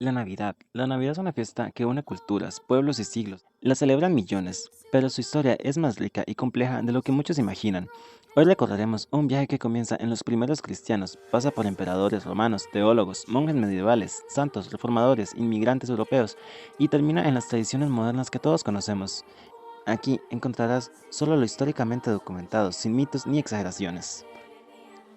La Navidad. La Navidad es una fiesta que une culturas, pueblos y siglos. La celebran millones, pero su historia es más rica y compleja de lo que muchos imaginan. Hoy recordaremos un viaje que comienza en los primeros cristianos, pasa por emperadores romanos, teólogos, monjes medievales, santos, reformadores, inmigrantes europeos y termina en las tradiciones modernas que todos conocemos. Aquí encontrarás solo lo históricamente documentado, sin mitos ni exageraciones.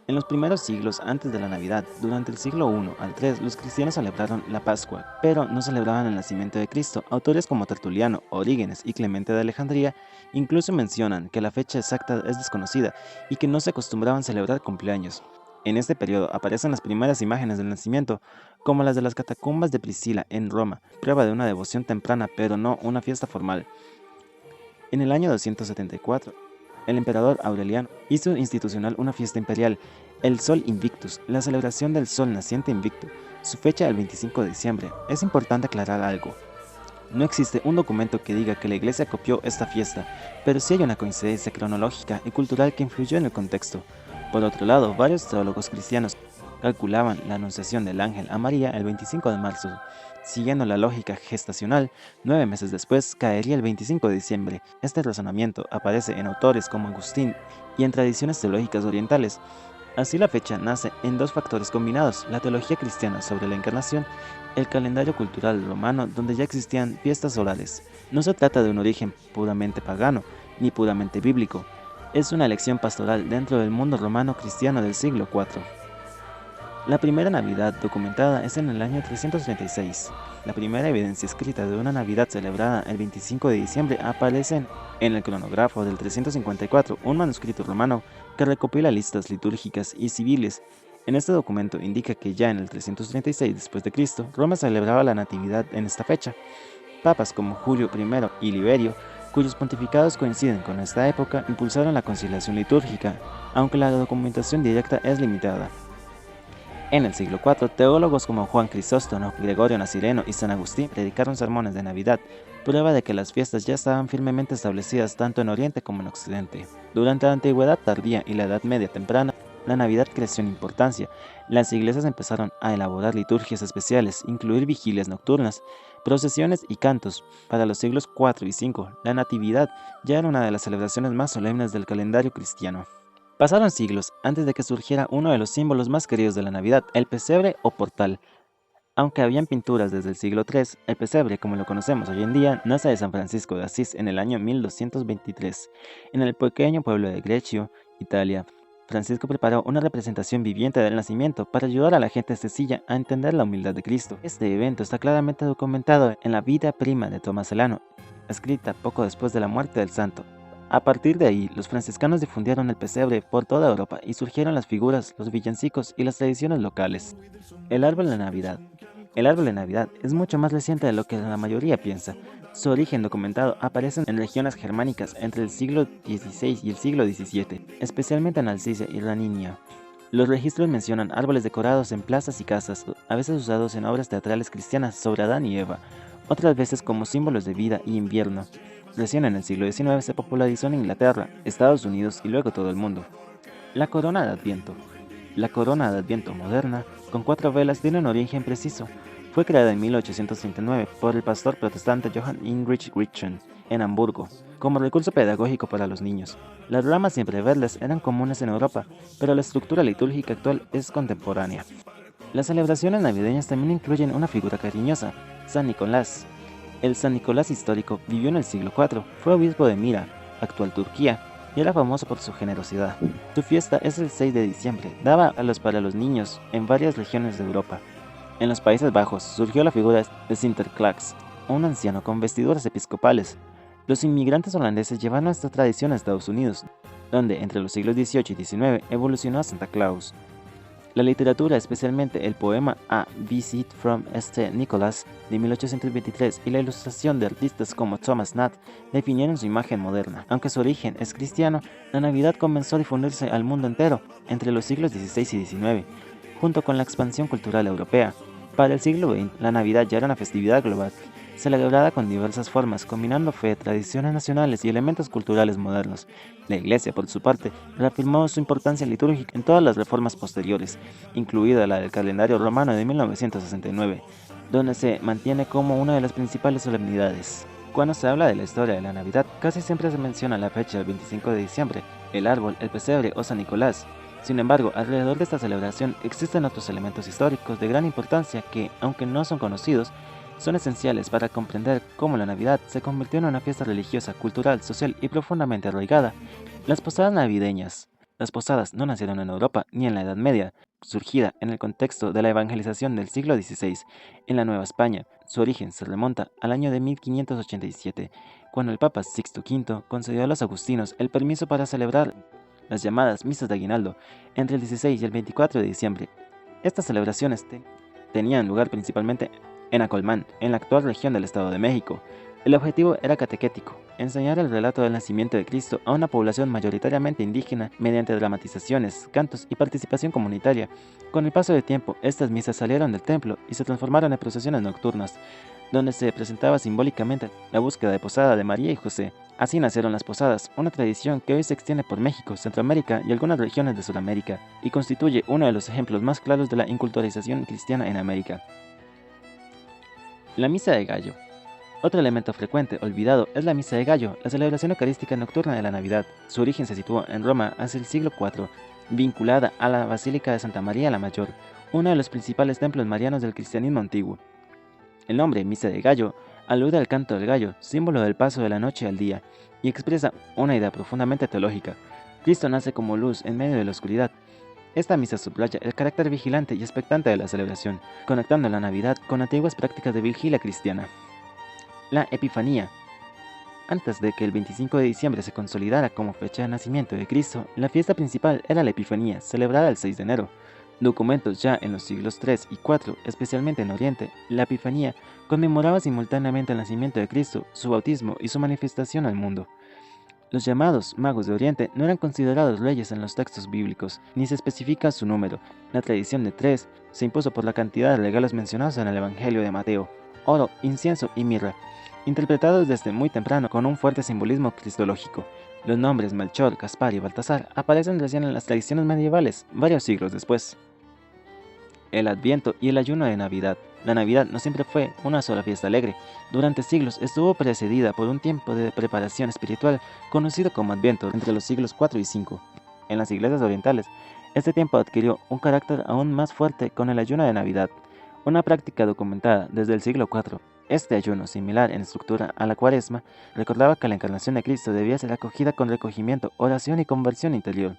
En los primeros siglos antes de la Navidad, durante el siglo I al III, los cristianos celebraron la Pascua, pero no celebraban el nacimiento de Cristo. Autores como Tertuliano, Orígenes y Clemente de Alejandría incluso mencionan que la fecha exacta es desconocida y que no se acostumbraban celebrar cumpleaños. En este periodo aparecen las primeras imágenes del nacimiento, como las de las catacumbas de Priscila en Roma, prueba de una devoción temprana pero no una fiesta formal. En el año 274, el emperador Aureliano hizo institucional una fiesta imperial, el Sol Invictus, la celebración del Sol naciente invicto, su fecha el 25 de diciembre. Es importante aclarar algo. No existe un documento que diga que la iglesia copió esta fiesta, pero sí hay una coincidencia cronológica y cultural que influyó en el contexto. Por otro lado, varios teólogos cristianos calculaban la anunciación del ángel a María el 25 de marzo. Siguiendo la lógica gestacional, 9 meses después caería el 25 de diciembre. Este razonamiento aparece en autores como Agustín y en tradiciones teológicas orientales. Así la fecha nace en dos factores combinados, la teología cristiana sobre la encarnación, el calendario cultural romano donde ya existían fiestas solares. No se trata de un origen puramente pagano, ni puramente bíblico, es una elección pastoral dentro del mundo romano cristiano del siglo IV. La primera Navidad documentada es en el año 336. La primera evidencia escrita de una Navidad celebrada el 25 de diciembre aparece en el cronógrafo del 354, un manuscrito romano que recopila listas litúrgicas y civiles. En este documento indica que ya en el 336 después de Cristo, Roma celebraba la Natividad en esta fecha. Papas como Julio I y Liberio, cuyos pontificados coinciden con esta época, impulsaron la conciliación litúrgica, aunque la documentación directa es limitada. En el siglo IV, teólogos como Juan Crisóstomo, Gregorio Nacianceno y San Agustín predicaron sermones de Navidad, prueba de que las fiestas ya estaban firmemente establecidas tanto en Oriente como en Occidente. Durante la Antigüedad tardía y la Edad Media temprana, la Navidad creció en importancia. Las iglesias empezaron a elaborar liturgias especiales, incluir vigilias nocturnas, procesiones y cantos. Para los siglos IV y V, la Natividad ya era una de las celebraciones más solemnes del calendario cristiano. Pasaron siglos antes de que surgiera uno de los símbolos más queridos de la Navidad, el pesebre o portal. Aunque habían pinturas desde el siglo III, el pesebre, como lo conocemos hoy en día, nace de San Francisco de Asís en el año 1223. En el pequeño pueblo de Greccio, Italia, Francisco preparó una representación viviente del nacimiento para ayudar a la gente sencilla a entender la humildad de Cristo. Este evento está claramente documentado en la Vida Prima de Tomás Celano, escrita poco después de la muerte del santo. A partir de ahí, los franciscanos difundieron el pesebre por toda Europa y surgieron las figuras, los villancicos y las tradiciones locales. El árbol de Navidad. El árbol de Navidad es mucho más reciente de lo que la mayoría piensa. Su origen documentado aparece en regiones germánicas entre el siglo XVI y el siglo XVII, especialmente en Alsacia y Raninia. Los registros mencionan árboles decorados en plazas y casas, a veces usados en obras teatrales cristianas sobre Adán y Eva, otras veces como símbolos de vida y invierno. Recién en el siglo XIX se popularizó en Inglaterra, Estados Unidos y luego todo el mundo. La corona de Adviento. La corona de Adviento moderna, con 4 velas, tiene un origen preciso. Fue creada en 1839 por el pastor protestante Johann Heinrich Richtgen en Hamburgo, como recurso pedagógico para los niños. Las ramas siempre verdes eran comunes en Europa, pero la estructura litúrgica actual es contemporánea. Las celebraciones navideñas también incluyen una figura cariñosa, San Nicolás. El San Nicolás histórico vivió en el siglo IV, fue obispo de Mira, actual Turquía, y era famoso por su generosidad. Su fiesta es el 6 de diciembre, daba para los niños en varias regiones de Europa. En los Países Bajos surgió la figura de Sinterklaas, un anciano con vestiduras episcopales. Los inmigrantes holandeses llevaron esta tradición a Estados Unidos, donde entre los siglos XVIII y XIX evolucionó a Santa Claus. La literatura, especialmente el poema A Visit from St. Nicholas de 1823 y la ilustración de artistas como Thomas Nast definieron su imagen moderna. Aunque su origen es cristiano, la Navidad comenzó a difundirse al mundo entero entre los siglos XVI y XIX, junto con la expansión cultural europea. Para el siglo XX, la Navidad ya era una festividad global, celebrada con diversas formas, combinando fe, tradiciones nacionales y elementos culturales modernos. La Iglesia, por su parte, reafirmó su importancia litúrgica en todas las reformas posteriores, incluida la del calendario romano de 1969. donde se mantiene como una de las principales solemnidades. Cuando se habla de la historia de la Navidad, casi siempre se menciona la fecha del 25 de diciembre, el árbol, el pesebre o San Nicolás. Sin embargo, alrededor de esta celebración existen otros elementos históricos de gran importancia que, aunque no son conocidos, son esenciales para comprender cómo la Navidad se convirtió en una fiesta religiosa, cultural, social y profundamente arraigada. Las posadas navideñas. Las posadas no nacieron en Europa ni en la Edad Media, surgida en el contexto de la evangelización del siglo XVI en la Nueva España. Su origen se remonta al año de 1587, cuando el Papa Sixto V concedió a los agustinos el permiso para celebrar las llamadas misas de aguinaldo entre el 16 y el 24 de diciembre. Estas celebraciones tenían lugar principalmente en Acolmán, en la actual región del Estado de México. El objetivo era catequético, enseñar el relato del nacimiento de Cristo a una población mayoritariamente indígena mediante dramatizaciones, cantos y participación comunitaria. Con el paso del tiempo, estas misas salieron del templo y se transformaron en procesiones nocturnas, donde se presentaba simbólicamente la búsqueda de posada de María y José. Así nacieron las posadas, una tradición que hoy se extiende por México, Centroamérica y algunas regiones de Sudamérica, y constituye uno de los ejemplos más claros de la inculturización cristiana en América. La Misa de Gallo. Otro elemento frecuente, olvidado, es la Misa de Gallo, la celebración eucarística nocturna de la Navidad. Su origen se sitúa en Roma hacia el siglo IV, vinculada a la Basílica de Santa María la Mayor, uno de los principales templos marianos del cristianismo antiguo. El nombre Misa de Gallo alude al canto del gallo, símbolo del paso de la noche al día, y expresa una idea profundamente teológica. Cristo nace como luz en medio de la oscuridad. Esta misa subraya el carácter vigilante y expectante de la celebración, conectando la Navidad con antiguas prácticas de vigilia cristiana. La Epifanía. Antes de que el 25 de diciembre se consolidara como fecha de nacimiento de Cristo, la fiesta principal era la Epifanía, celebrada el 6 de enero. Documentos ya en los siglos III y IV, especialmente en Oriente, la Epifanía conmemoraba simultáneamente el nacimiento de Cristo, su bautismo y su manifestación al mundo. Los llamados magos de Oriente no eran considerados reyes en los textos bíblicos, ni se especifica su número. La tradición de 3 se impuso por la cantidad de regalos mencionados en el Evangelio de Mateo: oro, incienso y mirra, interpretados desde muy temprano con un fuerte simbolismo cristológico. Los nombres Melchor, Gaspar y Baltasar aparecen recién en las tradiciones medievales, varios siglos después. El Adviento y el ayuno de Navidad. La Navidad no siempre fue una sola fiesta alegre. Durante siglos estuvo precedida por un tiempo de preparación espiritual conocido como Adviento entre los siglos IV y V. En las iglesias orientales, este tiempo adquirió un carácter aún más fuerte con el ayuno de Navidad, una práctica documentada desde el siglo IV. Este ayuno, similar en estructura a la Cuaresma, recordaba que la encarnación de Cristo debía ser acogida con recogimiento, oración y conversión interior.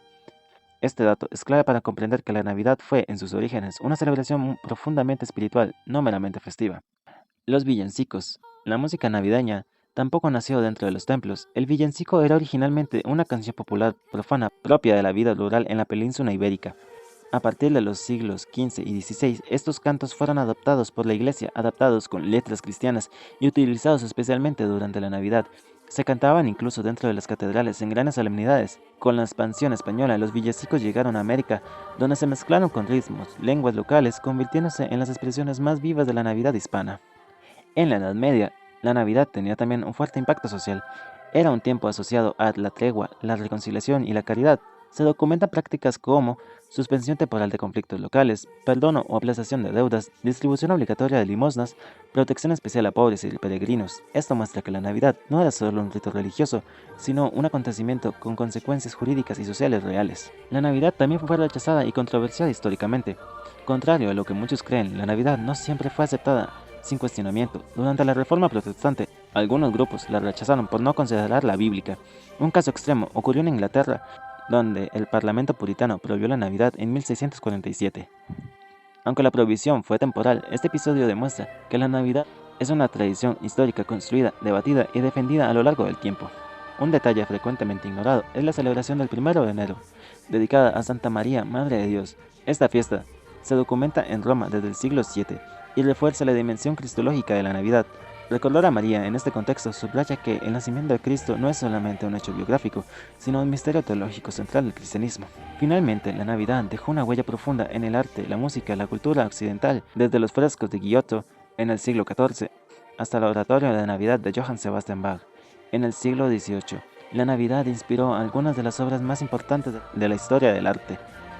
Este dato es clave para comprender que la Navidad fue, en sus orígenes, una celebración profundamente espiritual, no meramente festiva. Los villancicos. La música navideña tampoco nació dentro de los templos. El villancico era originalmente una canción popular profana propia de la vida rural en la península ibérica. A partir de los siglos XV y XVI, estos cantos fueron adoptados por la Iglesia, adaptados con letras cristianas y utilizados especialmente durante la Navidad. Se cantaban incluso dentro de las catedrales en grandes solemnidades. Con la expansión española, los villancicos llegaron a América, donde se mezclaron con ritmos, lenguas locales, convirtiéndose en las expresiones más vivas de la Navidad hispana. En la Edad Media, la Navidad tenía también un fuerte impacto social. Era un tiempo asociado a la tregua, la reconciliación y la caridad. Se documentan prácticas como suspensión temporal de conflictos locales, perdón o aplazación de deudas, distribución obligatoria de limosnas, protección especial a pobres y peregrinos. Esto muestra que la Navidad no era solo un rito religioso, sino un acontecimiento con consecuencias jurídicas y sociales reales. La Navidad también fue rechazada y controversiada históricamente. Contrario a lo que muchos creen, la Navidad no siempre fue aceptada sin cuestionamiento. Durante la Reforma Protestante, algunos grupos la rechazaron por no considerarla bíblica. Un caso extremo ocurrió en Inglaterra, donde el Parlamento puritano prohibió la Navidad en 1647. Aunque la prohibición fue temporal, este episodio demuestra que la Navidad es una tradición histórica construida, debatida y defendida a lo largo del tiempo. Un detalle frecuentemente ignorado es la celebración del 1 de enero, dedicada a Santa María, Madre de Dios. Esta fiesta se documenta en Roma desde el siglo VII y refuerza la dimensión cristológica de la Navidad. Recordar a María en este contexto subraya que el nacimiento de Cristo no es solamente un hecho biográfico, sino un misterio teológico central del cristianismo. Finalmente, la Navidad dejó una huella profunda en el arte, la música y la cultura occidental, desde los frescos de Giotto en el siglo XIV hasta el oratorio de Navidad de Johann Sebastian Bach en el siglo XVIII. La Navidad inspiró algunas de las obras más importantes de la historia del arte.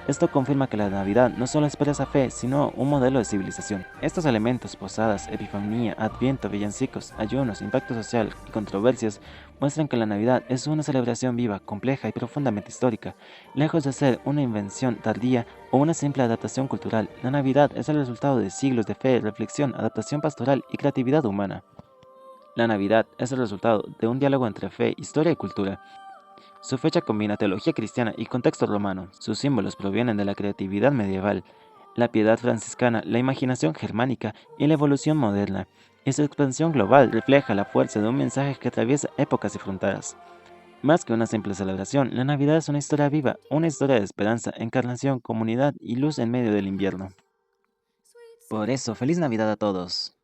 Esto confirma que la Navidad no solo expresa fe, sino un modelo de civilización. Estos elementos, posadas, epifanía, adviento, villancicos, ayunos, impacto social y controversias, muestran que la Navidad es una celebración viva, compleja y profundamente histórica. Lejos de ser una invención tardía o una simple adaptación cultural, la Navidad es el resultado de siglos de fe, reflexión, adaptación pastoral y creatividad humana. La Navidad es el resultado de un diálogo entre fe, historia y cultura. Su fecha combina teología cristiana y contexto romano. Sus símbolos provienen de la creatividad medieval, la piedad franciscana, la imaginación germánica y la evolución moderna. Y su expansión global refleja la fuerza de un mensaje que atraviesa épocas y fronteras. Más que una simple celebración, la Navidad es una historia viva, una historia de esperanza, encarnación, comunidad y luz en medio del invierno. Por eso, feliz Navidad a todos.